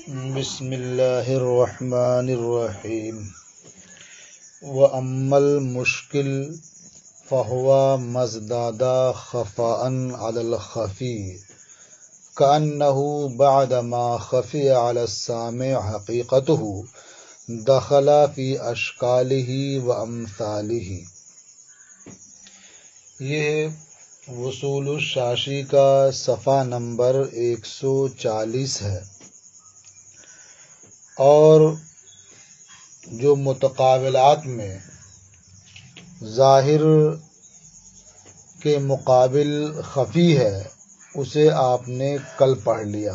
بسم اللہ الرحمن الرحیم وَأَمَّا الْمُشْكِلُ فَهُوَ مَا ازْدَادَ خَفَاءً عَلَى الْخَفِيِّ كَأَنَّهُ بَعْدَمَا خَفِيَ عَلَى السَّامِعِ حَقِيقَتُهُ دَخَلَ فِي أَشْكَالِهِ وَأَمْثَالِهِ۔ یہ وصول الشاشی کا صفحہ نمبر 140 ہے، اور جو متقابلات میں ظاہر کے مقابل خفی ہے اسے آپ نے کل پڑھ لیا،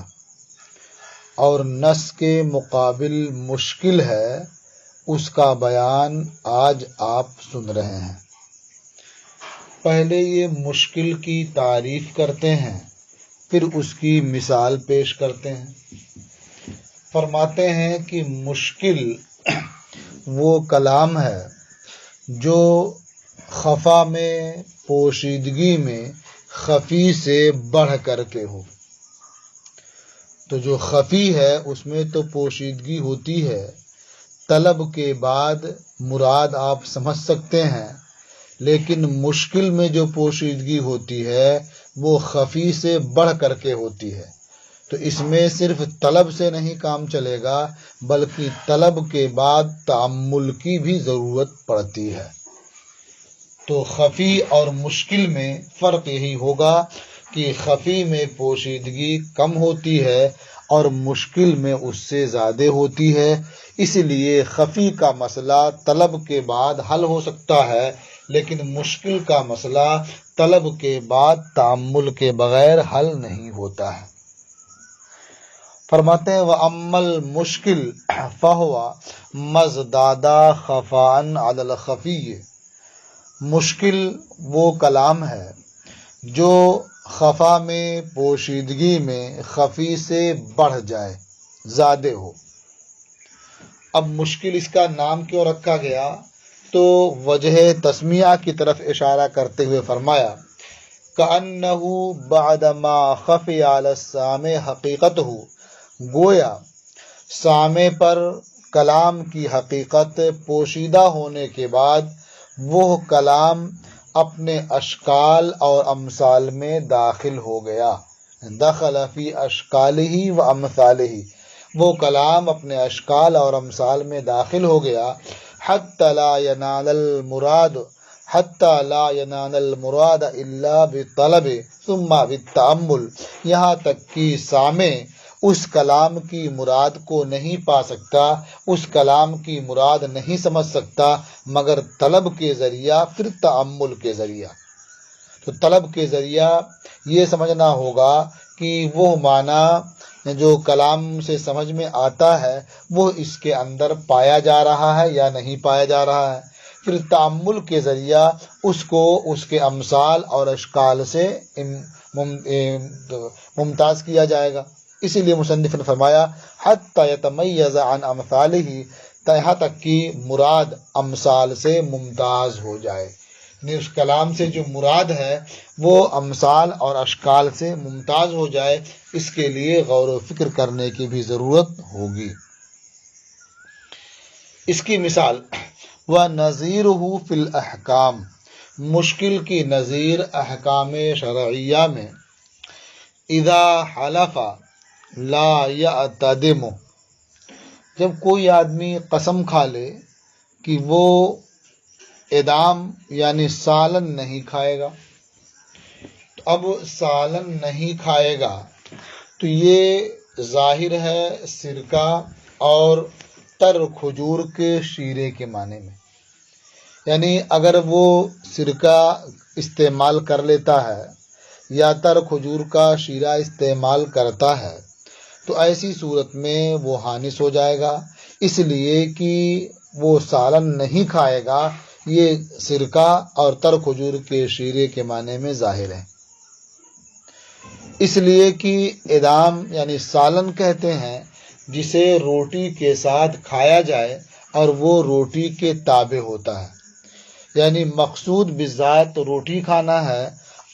اور نص کے مقابل مشکل ہے اس کا بیان آج آپ سن رہے ہیں۔ پہلے یہ مشکل کی تعریف کرتے ہیں، پھر اس کی مثال پیش کرتے ہیں۔ فرماتے ہیں کہ مشکل وہ کلام ہے جو خفا میں، پوشیدگی میں خفی سے بڑھ کر کے ہو۔ تو جو خفی ہے اس میں تو پوشیدگی ہوتی ہے، طلب کے بعد مراد آپ سمجھ سکتے ہیں، لیکن مشکل میں جو پوشیدگی ہوتی ہے وہ خفی سے بڑھ کر کے ہوتی ہے۔ تو اس میں صرف طلب سے نہیں کام چلے گا، بلکہ طلب کے بعد تأمل کی بھی ضرورت پڑتی ہے۔ تو خفی اور مشکل میں فرق یہی ہوگا کہ خفی میں پوشیدگی کم ہوتی ہے اور مشکل میں اس سے زیادہ ہوتی ہے۔ اس لیے خفی کا مسئلہ طلب کے بعد حل ہو سکتا ہے، لیکن مشکل کا مسئلہ طلب کے بعد تأمل کے بغیر حل نہیں ہوتا ہے۔ فرماتے ہیں وَأَمَّا الْمُشْكِلُ فَهُوَ مَا ازْدَادَ خَفَاءً عَلَى الْخَفِيِّ۔ مشکل وہ کلام ہے جو خفا میں، پوشیدگی میں خفی سے بڑھ جائے، زیادہ ہو۔ اب مشکل اس کا نام کیوں رکھا گیا؟ تو وجہ تسمیہ کی طرف اشارہ کرتے ہوئے فرمایا كَأَنَّهُ بَعْدَمَا خَفِيَ عَلَى السَّامِعِ حَقِيقَتُهُ، گویا سامع پر کلام کی حقیقت پوشیدہ ہونے کے بعد وہ کلام اپنے اشکال اور امثال میں داخل ہو گیا۔ دخل فی اشکالہ و امثالہ، وہ کلام اپنے اشکال اور امثال میں داخل ہو گیا۔ حتی لا ینال المراد الا بالطلب ثم بالتأمل، یہاں تک کہ سامع اس کلام کی مراد کو نہیں پا سکتا، اس کلام کی مراد نہیں سمجھ سکتا مگر طلب کے ذریعہ، پھر تأمل کے ذریعہ۔ تو طلب کے ذریعہ یہ سمجھنا ہوگا کہ وہ معنی جو کلام سے سمجھ میں آتا ہے وہ اس کے اندر پایا جا رہا ہے یا نہیں پایا جا رہا ہے۔ پھر تأمل کے ذریعہ اس کو اس کے امثال اور اشکال سے ممتاز کیا جائے گا۔ اسی لیے مصنف نے فرمایا حتی یتمیز عن امثالہ، یہاں تک کہ مراد امثال سے ممتاز ہو جائے، یعنی اس کلام سے جو مراد ہے وہ امثال اور اشکال سے ممتاز ہو جائے۔ اس کے لیے غور و فکر کرنے کی بھی ضرورت ہوگی۔ اس کی مثال وَنَظِيرُهُ فِي الْأَحْكَامِ، مشکل کی نظیر احکام شرعیہ میں اذا حلف لا یعتدم، جب کوئی آدمی قسم کھا لے کہ وہ ادام یعنی سالن نہیں کھائے گا، تو اب سالن نہیں کھائے گا تو یہ ظاہر ہے سرکہ اور تر کھجور کے شیرے کے معنی میں، یعنی اگر وہ سرکہ استعمال کر لیتا ہے یا تر کھجور کا شیرہ استعمال کرتا ہے تو ایسی صورت میں وہ حانث ہو جائے گا، اس لیے کہ وہ سالن نہیں کھائے گا، یہ سرکہ اور تر کھجور کے شیرے کے معنی میں ظاہر ہے۔ اس لیے کہ ادام یعنی سالن کہتے ہیں جسے روٹی کے ساتھ کھایا جائے اور وہ روٹی کے تابع ہوتا ہے، یعنی مقصود بذات روٹی کھانا ہے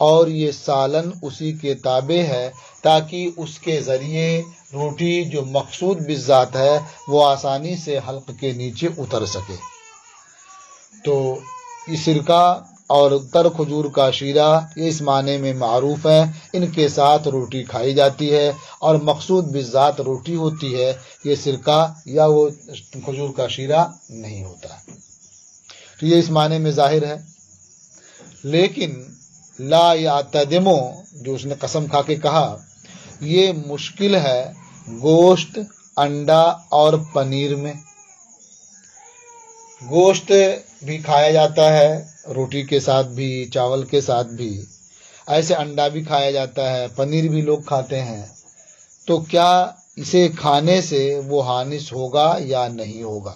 اور یہ سالن اسی کے تابع ہے تاکہ اس کے ذریعے روٹی جو مقصود بالذات ہے وہ آسانی سے حلق کے نیچے اتر سکے۔ تو یہ سرکہ اور تر کھجور کا شیرہ یہ اس معنی میں معروف ہے، ان کے ساتھ روٹی کھائی جاتی ہے اور مقصود بالذات روٹی ہوتی ہے، یہ سرکہ یا وہ کھجور کا شیرہ نہیں ہوتا ہے۔ تو یہ اس معنی میں ظاہر ہے۔ لیکن لا یعتدمو جو اس نے قسم کھا کے کہا، یہ مشکل ہے گوشت، انڈا اور پنیر میں۔ گوشت بھی کھایا جاتا ہے روٹی کے ساتھ بھی، چاول کے ساتھ بھی، ایسے انڈا بھی کھایا جاتا ہے، پنیر بھی لوگ کھاتے ہیں۔ تو کیا اسے کھانے سے وہ ہانس ہوگا یا نہیں ہوگا؟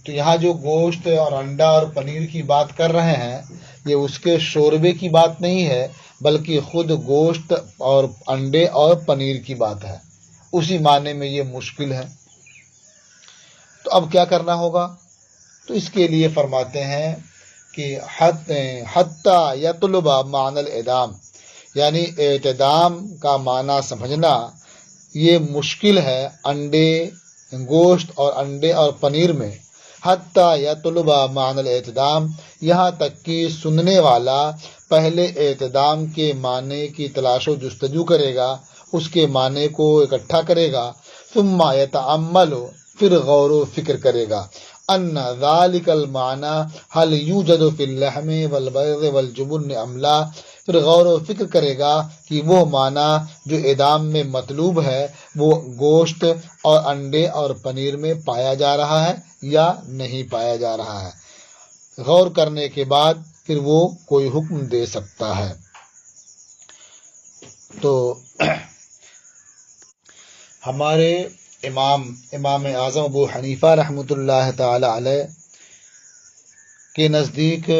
تو یہاں جو گوشت اور انڈا اور پنیر کی بات کر رہے ہیں، یہ اس کے شوربے کی بات نہیں ہے، بلکہ خود گوشت اور انڈے اور پنیر کی بات ہے۔ اسی معنی میں یہ مشکل ہے۔ تو اب کیا کرنا ہوگا؟ تو اس کے لیے فرماتے ہیں کہ حتی یطلب معنی الادام، یعنی اعتدام کا معنی سمجھنا یہ مشکل ہے انڈے، گوشت اور انڈے اور پنیر میں۔ حتی یطلب معنی الاعتدام، یہاں تک کہ سننے والا پہلے اعتدام کے معنی کی تلاش و جستجو کرے گا، اس کے معنی کو اکٹھا کرے گا، ثم یتأمل، پھر غور و فکر کرے گا، ان ذالک المعنی هل یوجد فی اللحم والبیض والجبن ام لا، پھر غور و فکر کرے گا کہ وہ معنی جو ادام میں مطلوب ہے وہ گوشت اور انڈے اور پنیر میں پایا جا رہا ہے یا نہیں پایا جا رہا ہے۔ غور کرنے کے بعد پھر وہ کوئی حکم دے سکتا ہے۔ تو ہمارے امام اعظم ابو حنیفہ رحمۃ اللہ تعالی علیہ کے نزدیک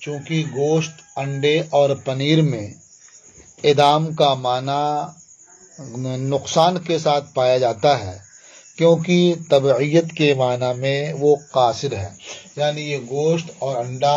چونکہ گوشت، انڈے اور پنیر میں ادام کا معنی نقصان کے ساتھ پایا جاتا ہے، کیونکہ تبعیت کے معنی میں وہ قاصر ہے، یعنی یہ گوشت اور انڈا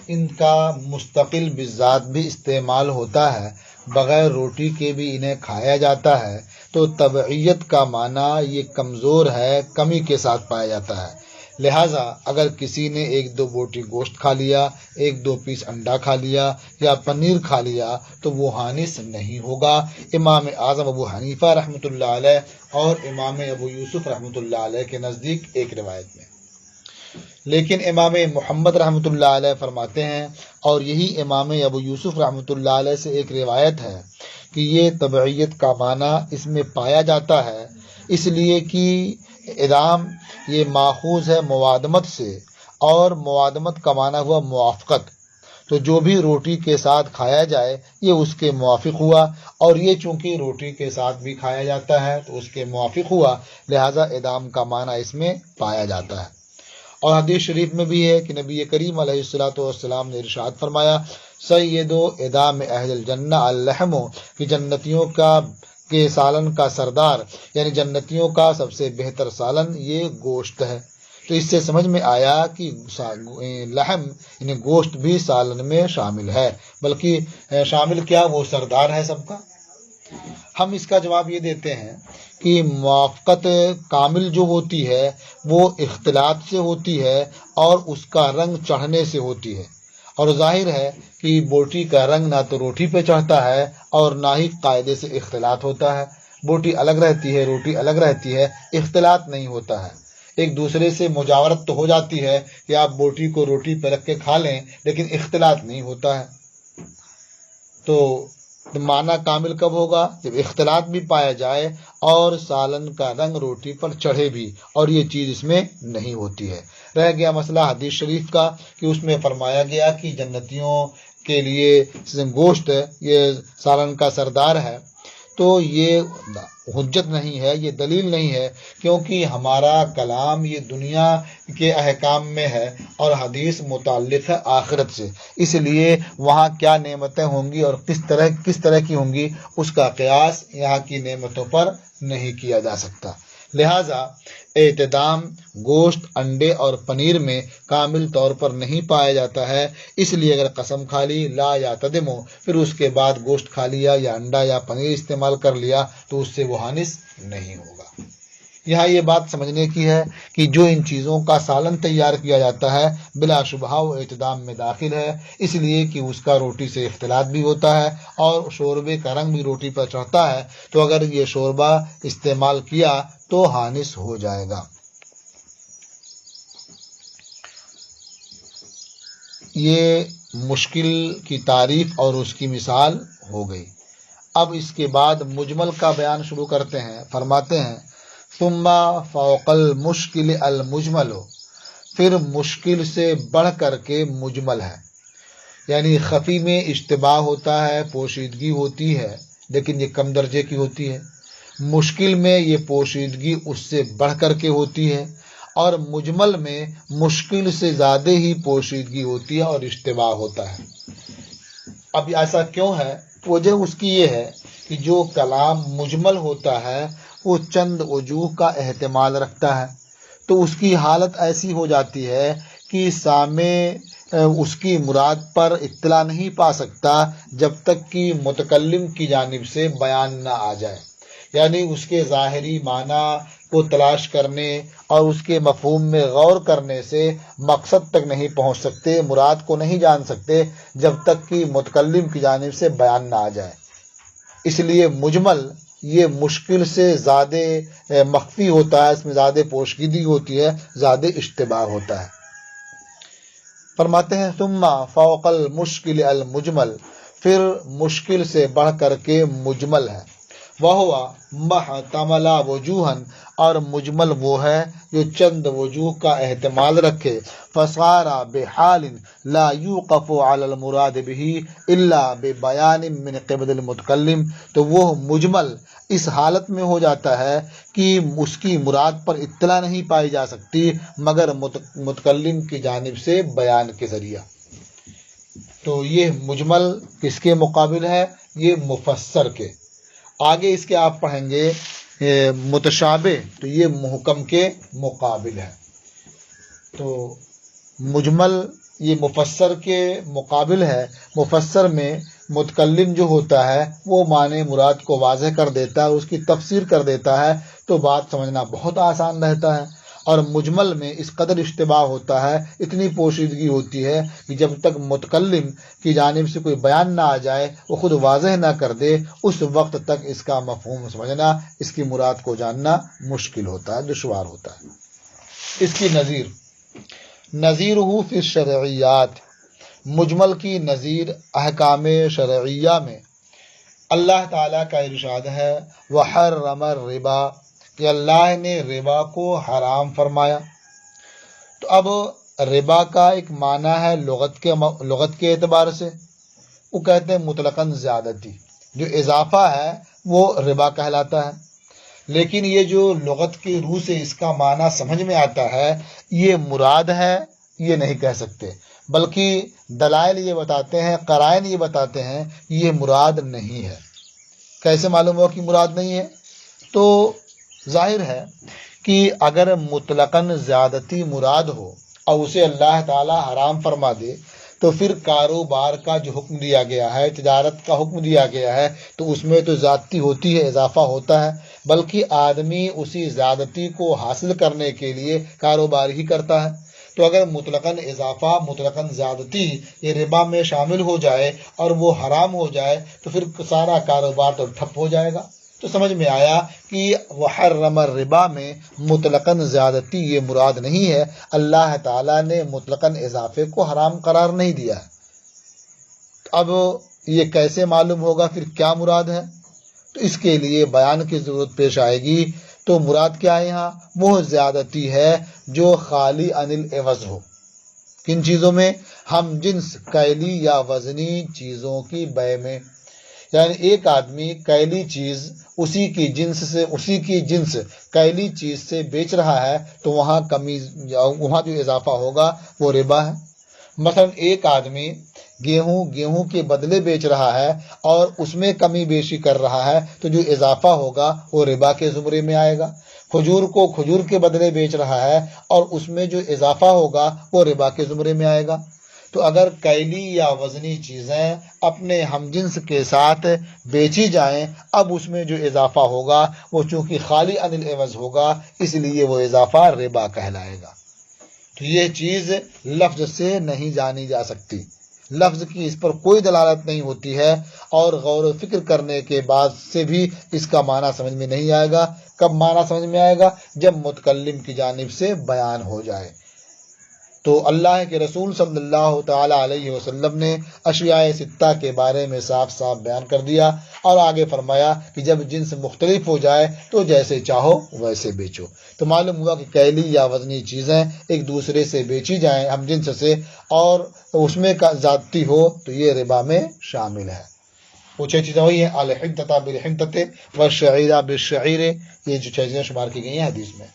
ان کا مستقل بالذات بھی استعمال ہوتا ہے، بغیر روٹی کے بھی انہیں کھایا جاتا ہے، تو تبعیت کا معنی یہ کمزور ہے، کمی کے ساتھ پایا جاتا ہے۔ لہٰذا اگر کسی نے ایک دو بوٹی گوشت کھا لیا، ایک دو پیس انڈا کھا لیا یا پنیر کھا لیا تو وہ ہانس نہیں ہوگا، امام اعظم ابو حنیفہ رحمۃ اللہ علیہ اور امام ابو یوسف رحمۃ اللہ علیہ کے نزدیک ایک روایت میں۔ لیکن امام محمد رحمۃ اللہ علیہ فرماتے ہیں، اور یہی امام ابو یوسف رحمۃ اللہ علیہ سے ایک روایت ہے، کہ یہ تبعیت کا معنی اس میں پایا جاتا ہے، اس لیے کہ ادام یہ ماخوذ ہے موادمت سے، اور موادمت کا معنی ہوا موافقت، تو جو بھی روٹی کے ساتھ کھایا جائے یہ اس کے موافق ہوا، اور یہ چونکہ روٹی کے ساتھ بھی کھایا جاتا ہے تو اس کے موافق ہوا، لہذا ادام کا معنی اس میں پایا جاتا ہے۔ اور حدیث شریف میں بھی ہے کہ نبی کریم علیہ الصلوۃ والسلام نے ارشاد فرمایا، سید و ادام اہل الجنہ اللحم، کہ جنتیوں کے سالن کا سردار، یعنی جنتیوں کا سب سے بہتر سالن یہ گوشت ہے۔ تو اس سے سمجھ میں آیا کہ لحم یعنی گوشت بھی سالن میں شامل ہے، بلکہ شامل کیا، وہ سردار ہے سب کا۔ ہم اس کا جواب یہ دیتے ہیں کہ موافقت کامل جو ہوتی ہے وہ اختلاط سے ہوتی ہے اور اس کا رنگ چڑھنے سے ہوتی ہے، اور ظاہر ہے کہ بوٹی کا رنگ نہ تو روٹی پہ چڑھتا ہے اور نہ ہی قاعدے سے اختلاط ہوتا ہے۔ بوٹی الگ رہتی ہے، روٹی الگ رہتی ہے، اختلاط نہیں ہوتا ہے۔ ایک دوسرے سے مجاورت تو ہو جاتی ہے کہ آپ بوٹی کو روٹی پہ رکھ کے کھا لیں، لیکن اختلاط نہیں ہوتا ہے۔ تو معنی کامل کب ہوگا؟ جب اختلاط بھی پایا جائے اور سالن کا رنگ روٹی پر چڑھے بھی، اور یہ چیز اس میں نہیں ہوتی ہے۔ رہ گیا مسئلہ حدیث شریف کا کہ اس میں فرمایا گیا کہ جنتیوں کے لیے گوشت یہ سالن کا سردار ہے، تو یہ حجت نہیں ہے، یہ دلیل نہیں ہے، کیونکہ ہمارا کلام یہ دنیا کے احکام میں ہے اور حدیث متعلق ہے آخرت سے، اس لیے وہاں کیا نعمتیں ہوں گی اور کس طرح کی ہوں گی، اس کا قیاس یہاں کی نعمتوں پر نہیں کیا جا سکتا۔ لہذا اعتدام گوشت، انڈے اور پنیر میں کامل طور پر نہیں پایا جاتا ہے، اس لیے اگر قسم کھا لی لا یعتدم ہو، پھر اس کے بعد گوشت کھا لیا یا انڈا یا پنیر استعمال کر لیا تو اس سے وہ حانث نہیں ہوگا۔ یہاں یہ بات سمجھنے کی ہے کہ جو ان چیزوں کا سالن تیار کیا جاتا ہے بلا شبہ وہ اعتدام میں داخل ہے، اس لیے کہ اس کا روٹی سے اختلاط بھی ہوتا ہے اور شوربے کا رنگ بھی روٹی پر چڑھتا ہے، تو اگر یہ شوربہ استعمال کیا تو حانث ہو جائے گا۔ یہ مشکل کی تعریف اور اس کی مثال ہو گئی۔ اب اس کے بعد مجمل کا بیان شروع کرتے ہیں۔ فرماتے ہیں ثم فوق المشکل المجمل، پھر مشکل سے بڑھ کر کے مجمل ہے، یعنی خفی میں اشتباہ ہوتا ہے، پوشیدگی ہوتی ہے لیکن یہ کم درجے کی ہوتی ہے، مشکل میں یہ پوشیدگی اس سے بڑھ کر کے ہوتی ہے، اور مجمل میں مشکل سے زیادہ ہی پوشیدگی ہوتی ہے اور اشتباہ ہوتا ہے۔ اب ایسا کیوں ہے؟ وجہ اس کی یہ ہے کہ جو کلام مجمل ہوتا ہے وہ چند وجوہ کا احتمال رکھتا ہے، تو اس کی حالت ایسی ہو جاتی ہے کہ سامع اس کی مراد پر اطلاع نہیں پا سکتا جب تک کہ متکلم کی جانب سے بیان نہ آ جائے، یعنی اس کے ظاہری معنی کو تلاش کرنے اور اس کے مفہوم میں غور کرنے سے مقصد تک نہیں پہنچ سکتے، مراد کو نہیں جان سکتے جب تک کہ متکلم کی جانب سے بیان نہ آ جائے۔ اس لیے مجمل یہ مشکل سے زیادہ مخفی ہوتا ہے، اس میں زیادہ پوشیدگی ہوتی ہے، زیادہ اشتباہ ہوتا ہے۔ فرماتے ہیں ثم فوق المشکل المجمل، پھر مشکل سے بڑھ کر کے مجمل ہے، وہو محتمل وجوہن، اور مجمل وہ ہے جو چند وجوہ کا احتمال رکھے، فصار بحال لا یوقف علی المراد به الا ببیان من قبل المتکلم، تو وہ مجمل اس حالت میں ہو جاتا ہے کہ اس کی مراد پر اطلاع نہیں پائی جا سکتی مگر متکلم کی جانب سے بیان کے ذریعہ۔ تو یہ مجمل کس کے مقابل ہے؟ یہ مفسر کے۔ آگے اس کے آپ پڑھیں گے متشابہ، تو یہ محکم کے مقابل ہے۔ تو مجمل یہ مفسر کے مقابل ہے۔ مفسر میں متکلم جو ہوتا ہے وہ معنی مراد کو واضح کر دیتا ہے، اس کی تفسیر کر دیتا ہے، تو بات سمجھنا بہت آسان رہتا ہے۔ اور مجمل میں اس قدر اشتباہ ہوتا ہے، اتنی پوشیدگی ہوتی ہے کہ جب تک متکلم کی جانب سے کوئی بیان نہ آ جائے، وہ خود واضح نہ کر دے، اس وقت تک اس کا مفہوم سمجھنا، اس کی مراد کو جاننا مشکل ہوتا ہے، دشوار ہوتا ہے۔ اس کی نظیرہ فی الشرعیات، مجمل کی نظیر احکام شرعیہ میں اللہ تعالیٰ کا ارشاد ہے وحرم الربا، کہ اللہ نے ربا کو حرام فرمایا۔ تو اب ربا کا ایک معنی ہے لغت کے اعتبار سے، وہ کہتے ہیں مطلقاً زیادتی، جو اضافہ ہے وہ ربا کہلاتا ہے، لیکن یہ جو لغت کی روح سے اس کا معنی سمجھ میں آتا ہے، یہ مراد ہے یہ نہیں کہہ سکتے، بلکہ دلائل یہ بتاتے ہیں، قرائن یہ بتاتے ہیں یہ مراد نہیں ہے۔ کیسے معلوم ہوا کہ مراد نہیں ہے؟ تو ظاہر ہے کہ اگر مطلقاً زیادتی مراد ہو اور اسے اللہ تعالیٰ حرام فرما دے، تو پھر کاروبار کا جو حکم دیا گیا ہے، تجارت کا حکم دیا گیا ہے، تو اس میں تو زیادتی ہوتی ہے، اضافہ ہوتا ہے، بلکہ آدمی اسی زیادتی کو حاصل کرنے کے لیے کاروبار ہی کرتا ہے۔ تو اگر مطلقاً اضافہ، مطلقاً زیادتی یہ ربا میں شامل ہو جائے اور وہ حرام ہو جائے تو پھر سارا کاروبار تو ٹھپ ہو جائے گا۔ تو سمجھ میں آیا کہ وحرم الربا میں مطلقاً زیادتی یہ مراد نہیں ہے، اللہ تعالیٰ نے مطلقاً اضافے کو حرام قرار نہیں دیا ہے۔ اب یہ کیسے معلوم ہوگا پھر کیا مراد ہے؟ تو اس کے لیے بیان کی ضرورت پیش آئے گی۔ تو مراد کیا ہے یہاں؟ وہ زیادتی ہے جو خالی عن العوض ہو۔ کن چیزوں میں؟ ہم جنس کیلی یا وزنی چیزوں کی بے میں، یعنی ایک آدمی کیلی چیز اسی کی جنس کیلی چیز سے بیچ رہا ہے تو وہاں وہاں جو اضافہ ہوگا وہ ربا ہے۔ مثلا ایک آدمی گیہوں کے بدلے بیچ رہا ہے اور اس میں کمی بیشی کر رہا ہے تو جو اضافہ ہوگا وہ ربا کے زمرے میں آئے گا۔ کھجور کو کھجور کے بدلے بیچ رہا ہے اور اس میں جو اضافہ ہوگا وہ ربا کے زمرے میں آئے گا۔ تو اگر کیلی یا وزنی چیزیں اپنے ہم جنس کے ساتھ بیچی جائیں، اب اس میں جو اضافہ ہوگا وہ چونکہ خالی عن العوض ہوگا، اس لیے وہ اضافہ ربا کہلائے گا۔ تو یہ چیز لفظ سے نہیں جانی جا سکتی، لفظ کی اس پر کوئی دلالت نہیں ہوتی ہے، اور غور و فکر کرنے کے بعد سے بھی اس کا معنی سمجھ میں نہیں آئے گا۔ کب معنی سمجھ میں آئے گا؟ جب متکلم کی جانب سے بیان ہو جائے۔ تو اللہ کے رسول صلی اللہ تعالی علیہ وسلم نے اشیاء ستہ کے بارے میں صاف صاف بیان کر دیا، اور آگے فرمایا کہ جب جنس مختلف ہو جائے تو جیسے چاہو ویسے بیچو۔ تو معلوم ہوا کہ کیلی یا وزنی چیزیں ایک دوسرے سے بیچی جائیں ہم جنس سے، اور اس میں کا زیادتی ہو تو یہ ربا میں شامل ہے۔ وہ چھ چیزیں وہی ہیں، الحنطۃ بالحنطۃ والشعیر بالشعیر، یہ جو چھ چیزیں شمار کی گئی ہیں حدیث میں۔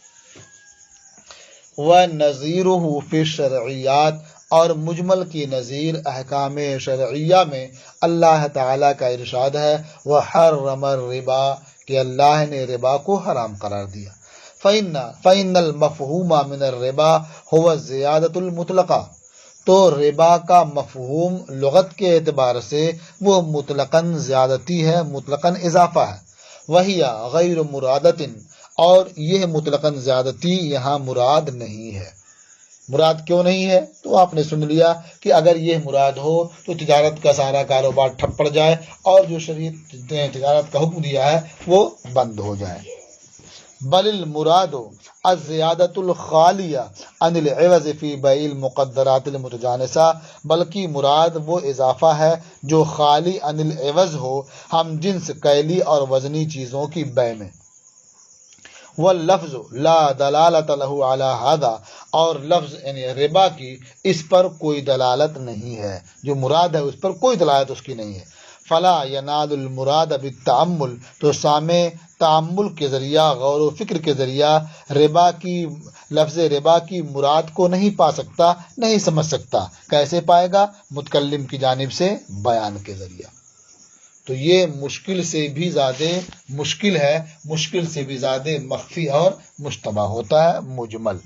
وَنَظِيرُهُ فِي الشَّرْعِيَّاتِ، اور مجمل کی نظیر احکام شرعیہ میں اللہ تعالیٰ کا ارشاد ہے وَحَرَّمَ الرِّبَا، کہ اللہ نے ربا کو حرام قرار دیا۔ فَإِنَّ الْمَفْهُومَ مِنَ الرِّبَا هُوَ الزِّيَادَةُ الْمُطْلَقَةُ، تو ربا کا مفہوم لغت کے اعتبار سے وہ مطلقاً زیادتی ہے، مطلقاً اضافہ ہے۔ وَهِيَ غَيْرُ مُرَادَةٍ، اور یہ مطلقاً زیادتی یہاں مراد نہیں ہے۔ مراد کیوں نہیں ہے؟ تو آپ نے سن لیا کہ اگر یہ مراد ہو تو تجارت کا سارا کاروبار ٹھپ پڑ جائے اور جو شریعت نے تجارت کا حکم دیا ہے وہ بند ہو جائے۔ بل المراد الزیادۃ الخالیہ عن العوض فی بیع المقدرات المتجانسہ، بلکہ مراد وہ اضافہ ہے جو خالی عن العوض ہو ہم جنس کیلی اور وزنی چیزوں کی بے میں۔ واللفظ لا دلالت له علی ھذا، اور لفظ یعنی ربا کی اس پر کوئی دلالت نہیں ہے، جو مراد ہے اس پر کوئی دلالت اس کی نہیں ہے۔ فلا ینال المراد بالتأمل، تو سامع تأمل کے ذریعہ، غور و فکر کے ذریعہ لفظ ربا کی مراد کو نہیں پا سکتا، نہیں سمجھ سکتا۔ کیسے پائے گا؟ متکلم کی جانب سے بیان کے ذریعہ۔ تو یہ مشکل سے بھی زیادہ مشکل ہے، مشکل سے بھی زیادہ مخفی اور مشتبہ ہوتا ہے مجمل۔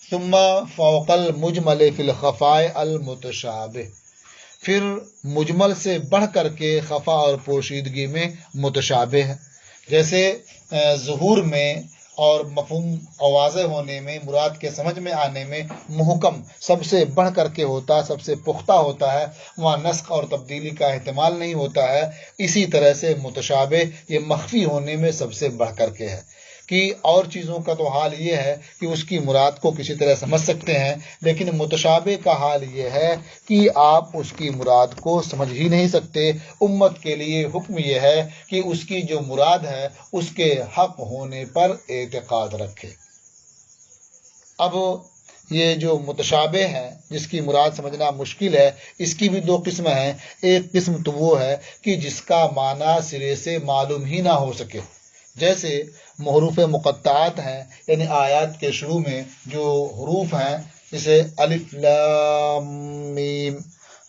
ثم فوق المجمل فی الخفاء المتشابہ، پھر مجمل سے بڑھ کر کے خفا اور پوشیدگی میں متشابہ ہے، جیسے ظہور میں اور مفہوم واضح ہونے میں، مراد کے سمجھ میں آنے میں محکم سب سے بڑھ کر کے ہوتا ہے، سب سے پختہ ہوتا ہے، وہاں نسخ اور تبدیلی کا احتمال نہیں ہوتا ہے۔ اسی طرح سے متشابہ یہ مخفی ہونے میں سب سے بڑھ کر کے ہے، کہ اور چیزوں کا تو حال یہ ہے کہ اس کی مراد کو کسی طرح سمجھ سکتے ہیں، لیکن متشابہ کا حال یہ ہے کہ آپ اس کی مراد کو سمجھ ہی نہیں سکتے۔ امت کے لیے حکم یہ ہے کہ اس کی جو مراد ہے اس کے حق ہونے پر اعتقاد رکھے۔ اب یہ جو متشابہ ہیں جس کی مراد سمجھنا مشکل ہے، اس کی بھی دو قسمیں ہیں۔ ایک قسم تو وہ ہے کہ جس کا معنی سرے سے معلوم ہی نہ ہو سکے، جیسے حروف مقطعات ہیں، یعنی آیات کے شروع میں جو حروف ہیں، جیسے الف لام میم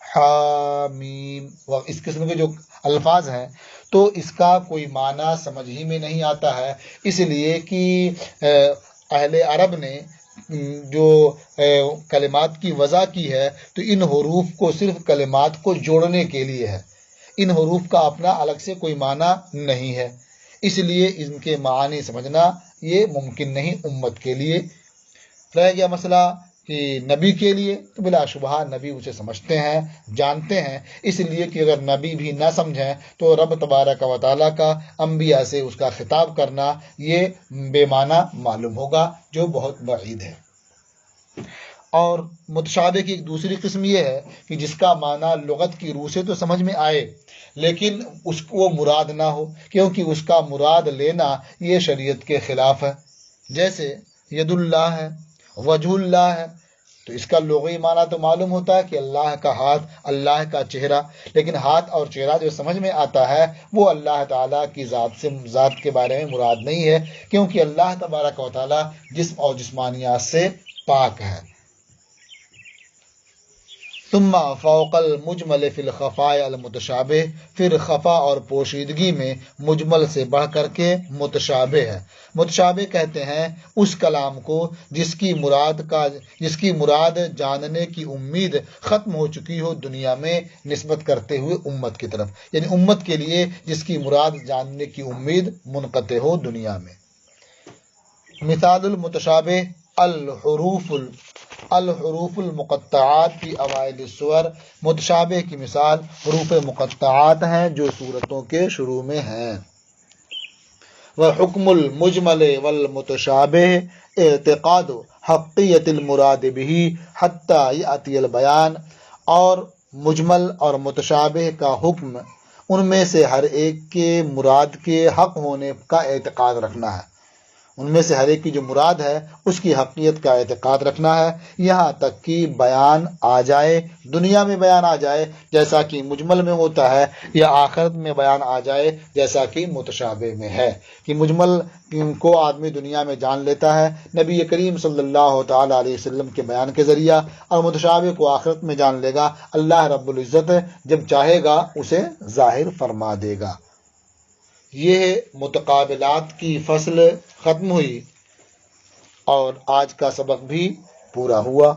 حامیم، اس قسم کے جو الفاظ ہیں، تو اس کا کوئی معنی سمجھ ہی میں نہیں آتا ہے، اس لیے کہ اہل عرب نے جو کلمات کی وضع کی ہے تو ان حروف کو صرف کلمات کو جوڑنے کے لیے ہے، ان حروف کا اپنا الگ سے کوئی معنی نہیں ہے، اس لیے ان کے معانی سمجھنا یہ ممکن نہیں امت کے لیے۔ رہ گیا مسئلہ کہ نبی کے لیے، تو بلا شبہ نبی اسے سمجھتے ہیں، جانتے ہیں، اس لیے کہ اگر نبی بھی نہ سمجھیں تو رب تبارک و تعالیٰ کا انبیاء سے اس کا خطاب کرنا یہ بے معنی معلوم ہوگا، جو بہت بعید ہے۔ اور متشابہ کی ایک دوسری قسم یہ ہے کہ جس کا معنی لغت کی روح سے تو سمجھ میں آئے لیکن اس کو وہ مراد نہ ہو، کیونکہ اس کا مراد لینا یہ شریعت کے خلاف ہے، جیسے ید اللہ ہے، وجہ اللہ ہے، تو اس کا لغوی معنی تو معلوم ہوتا ہے کہ اللہ کا ہاتھ، اللہ کا چہرہ، لیکن ہاتھ اور چہرہ جو سمجھ میں آتا ہے وہ اللہ تعالیٰ کی ذات کے بارے میں مراد نہیں ہے، کیونکہ اللہ تبارک و تعالیٰ جسم اور جسمانیات سے پاک ہے۔ ثم فوق المجمل فی الخفاء المتشابہ، پھر خفا اور پوشیدگی میں مجمل سے بڑھ کر کے متشابہ ہے۔ متشابہ کہتے ہیں اس کلام کو جس کی مراد جاننے کی امید ختم ہو چکی ہو دنیا میں، نسبت کرتے ہوئے امت کی طرف، یعنی امت کے لیے جس کی مراد جاننے کی امید منقطع ہو دنیا میں۔ مثال المتشابہ الحروف المقطعات فی اوائل السور، متشابہ کی مثال حروف مقطعات ہیں جو سورتوں کے شروع میں ہیں۔ وحکم المجمل والمتشابہ اعتقاد حقیت المراد به حتی یأتی البیان، اور مجمل اور متشابہ کا حکم ان میں سے ہر ایک کے مراد کے حق ہونے کا اعتقاد رکھنا ہے، ان میں سے ہر ایک کی جو مراد ہے اس کی حقیقت کا اعتقاد رکھنا ہے، یہاں تک کہ بیان آ جائے، دنیا میں بیان آ جائے جیسا کہ مجمل میں ہوتا ہے، یا آخرت میں بیان آ جائے جیسا کہ متشابہ میں ہے، کہ مجمل کو آدمی دنیا میں جان لیتا ہے نبی کریم صلی اللہ تعالی علیہ وسلم کے بیان کے ذریعہ، اور متشابہ کو آخرت میں جان لے گا، اللہ رب العزت جب چاہے گا اسے ظاہر فرما دے گا۔ یہ متقابلات کی فصل ختم ہوئی اور آج کا سبق بھی پورا ہوا۔